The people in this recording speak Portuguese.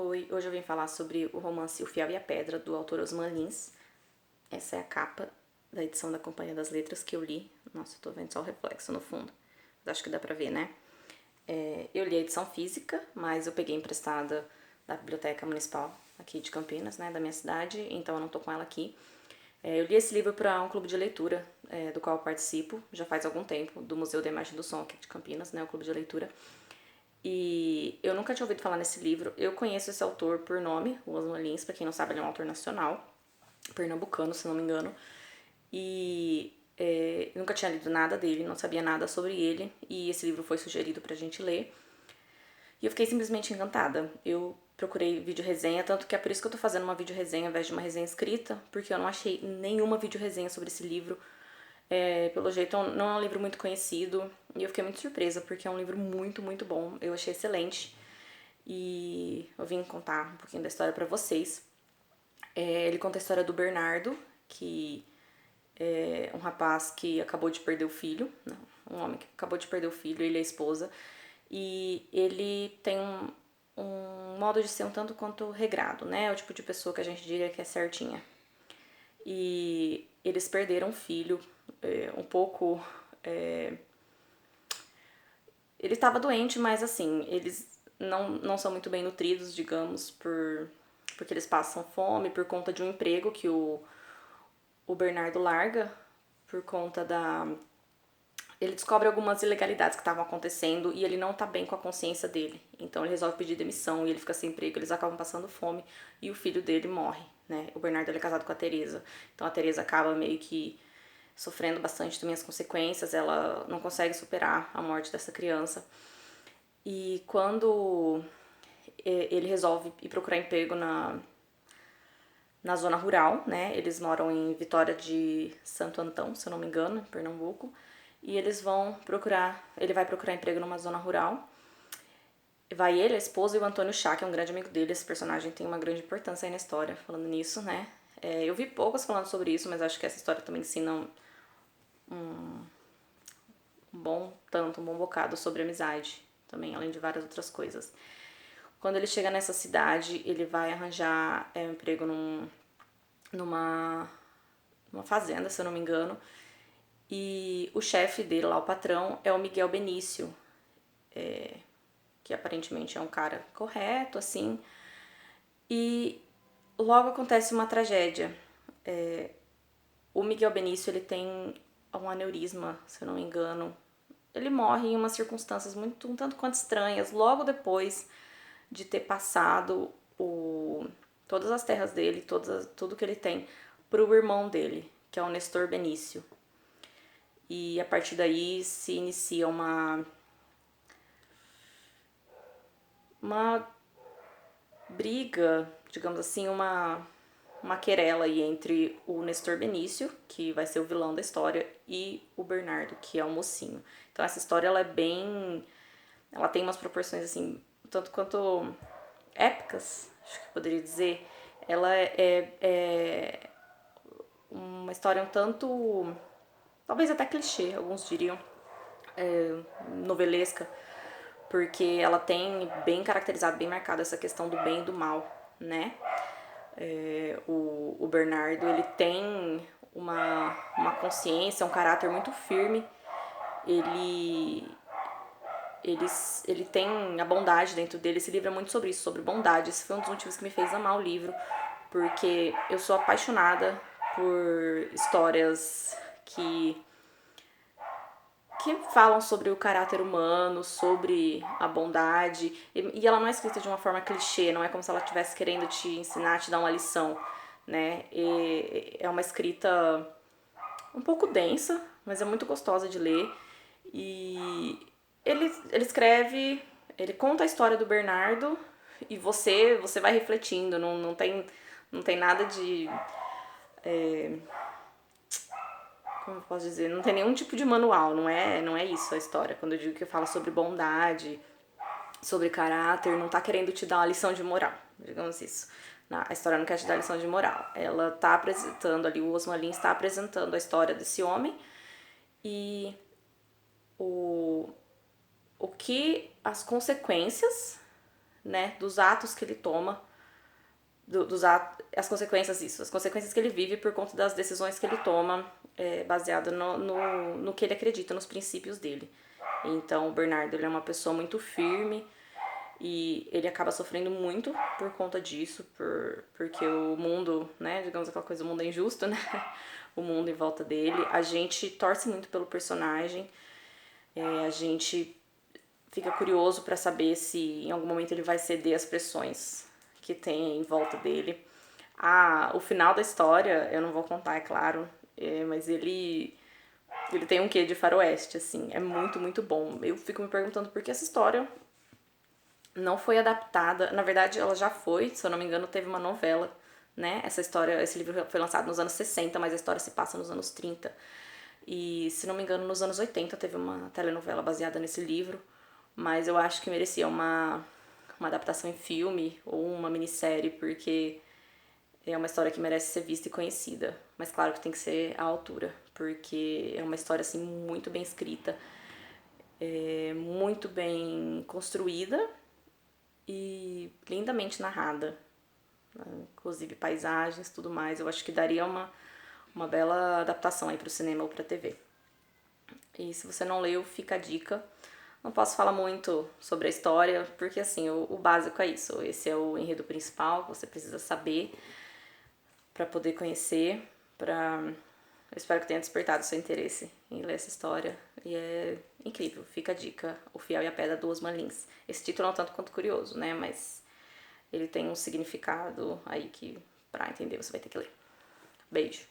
Oi, hoje eu vim falar sobre o romance O Fiel e a Pedra, do autor Osman Lins. Essa é a capa da edição da Companhia das Letras que eu li. Nossa, eu tô vendo só o reflexo no fundo, mas acho que dá pra ver, né? Eu li a edição física, mas eu peguei emprestada da Biblioteca Municipal aqui de Campinas, né, da minha cidade, então eu não tô com ela aqui. Eu li esse livro para um clube de leitura, do qual eu participo, já faz algum tempo, do Museu da Imagem do Som aqui de Campinas, né, o clube de leitura. E eu nunca tinha ouvido falar nesse livro. Eu conheço esse autor por nome, o Osman Lins, pra quem não sabe, ele é um autor nacional, pernambucano, se não me engano. E eu nunca tinha lido nada dele, não sabia nada sobre ele, e esse livro foi sugerido pra gente ler. E eu fiquei simplesmente encantada. Eu procurei vídeo resenha, tanto que é por isso que eu tô fazendo uma vídeo resenha ao invés de uma resenha escrita, porque eu não achei nenhuma vídeo resenha sobre esse livro. Pelo jeito, não é um livro muito conhecido, e eu fiquei muito surpresa, porque é um livro muito, muito bom. Eu achei excelente, e eu vim contar um pouquinho da história pra vocês. Ele conta a história do Bernardo, que é um rapaz que acabou de perder o filho, não, um homem que acabou de perder o filho, ele e a esposa, e ele tem um modo de ser um tanto quanto regrado, né? É o tipo de pessoa que a gente diria que é certinha. E eles perderam um filho um pouco. Ele estava doente, mas assim, eles não são muito bem nutridos, digamos, porque eles passam fome por conta de um emprego que o Bernardo larga por conta da. Ele descobre algumas ilegalidades que estavam acontecendo e ele não tá bem com a consciência dele. Então ele resolve pedir demissão e ele fica sem emprego, eles acabam passando fome e o filho dele morre, né? O Bernardo ele é casado com a Teresa. Então a Teresa acaba meio que sofrendo bastante também as consequências, ela não consegue superar a morte dessa criança. E quando ele resolve ir procurar emprego na zona rural, né? Eles moram em Vitória de Santo Antão, se eu não me engano, em Pernambuco. E ele vai procurar emprego numa zona rural. Vai ele, a esposa e o Antônio Chá, que é um grande amigo dele. Esse personagem tem uma grande importância aí na história, falando nisso, né? Eu vi poucas falando sobre isso, mas acho que essa história também ensina um bom bocado sobre amizade, também, além de várias outras coisas. Quando ele chega nessa cidade, ele vai arranjar um emprego numa fazenda, se eu não me engano. E o chefe dele lá, o patrão, é o Miguel Benício, que aparentemente é um cara correto, assim. E logo acontece uma tragédia. O Miguel Benício, ele tem um aneurisma, se eu não me engano. Ele morre em umas circunstâncias um tanto quanto estranhas, logo depois de ter passado todas as terras dele, tudo que ele tem, pro irmão dele, que é o Nestor Benício. E a partir daí se inicia uma briga, digamos assim, uma querela aí entre o Nestor Benício, que vai ser o vilão da história, e o Bernardo, que é o mocinho. Então essa história ela tem umas proporções assim, tanto quanto épicas, acho que poderia dizer. Ela é uma história um tanto, talvez até clichê, alguns diriam, novelesca, porque ela tem bem caracterizado, bem marcado essa questão do bem e do mal, né? O Bernardo, ele tem uma consciência, um caráter muito firme, ele, ele, ele tem a bondade dentro dele. Esse livro é muito sobre isso, sobre bondade. Esse foi um dos motivos que me fez amar o livro, porque eu sou apaixonada por histórias que falam sobre o caráter humano, sobre a bondade, e ela não é escrita de uma forma clichê, não é como se ela estivesse querendo te ensinar, te dar uma lição, né? É uma escrita um pouco densa, mas é muito gostosa de ler, e ele escreve, ele conta a história do Bernardo, e você vai refletindo, não tem nada de... como eu posso dizer, não tem nenhum tipo de manual, não é isso a história. Quando eu digo que fala sobre bondade, sobre caráter, não tá querendo te dar uma lição de moral, digamos isso. A história não quer te dar lição de moral. Ela tá apresentando ali, o Osman Lins está apresentando a história desse homem e o que as consequências né, dos atos que ele toma, as consequências disso, as consequências que ele vive por conta das decisões que ele toma, baseado no que ele acredita, nos princípios dele. Então o Bernardo, ele é uma pessoa muito firme e ele acaba sofrendo muito por conta disso, porque o mundo, né, digamos aquela coisa, o mundo é injusto, né, o mundo em volta dele. A gente torce muito pelo personagem, a gente fica curioso pra saber se em algum momento ele vai ceder às pressões que tem em volta dele. O final da história, eu não vou contar, é claro, mas ele tem um quê de faroeste, assim, é muito, muito bom. Eu fico me perguntando por que essa história não foi adaptada. Na verdade, ela já foi, se eu não me engano, teve uma novela, né? Esse livro foi lançado nos anos 60, mas a história se passa nos anos 30. E, se não me engano, nos anos 80 teve uma telenovela baseada nesse livro, mas eu acho que merecia uma adaptação em filme ou uma minissérie, porque é uma história que merece ser vista e conhecida. Mas claro que tem que ser à altura, porque é uma história assim muito bem escrita, muito bem construída e lindamente narrada. Inclusive paisagens, tudo mais. Eu acho que daria uma bela adaptação aí pro cinema ou pra TV. E se você não leu, fica a dica. Não posso falar muito sobre a história, porque assim, o básico é isso. Esse é o enredo principal, você precisa saber para poder conhecer, eu espero que tenha despertado seu interesse em ler essa história. E é incrível, fica a dica, O Fiel e a Pedra do Osman Lins. Esse título é um tanto quanto curioso, né, mas ele tem um significado aí que pra entender você vai ter que ler. Beijo!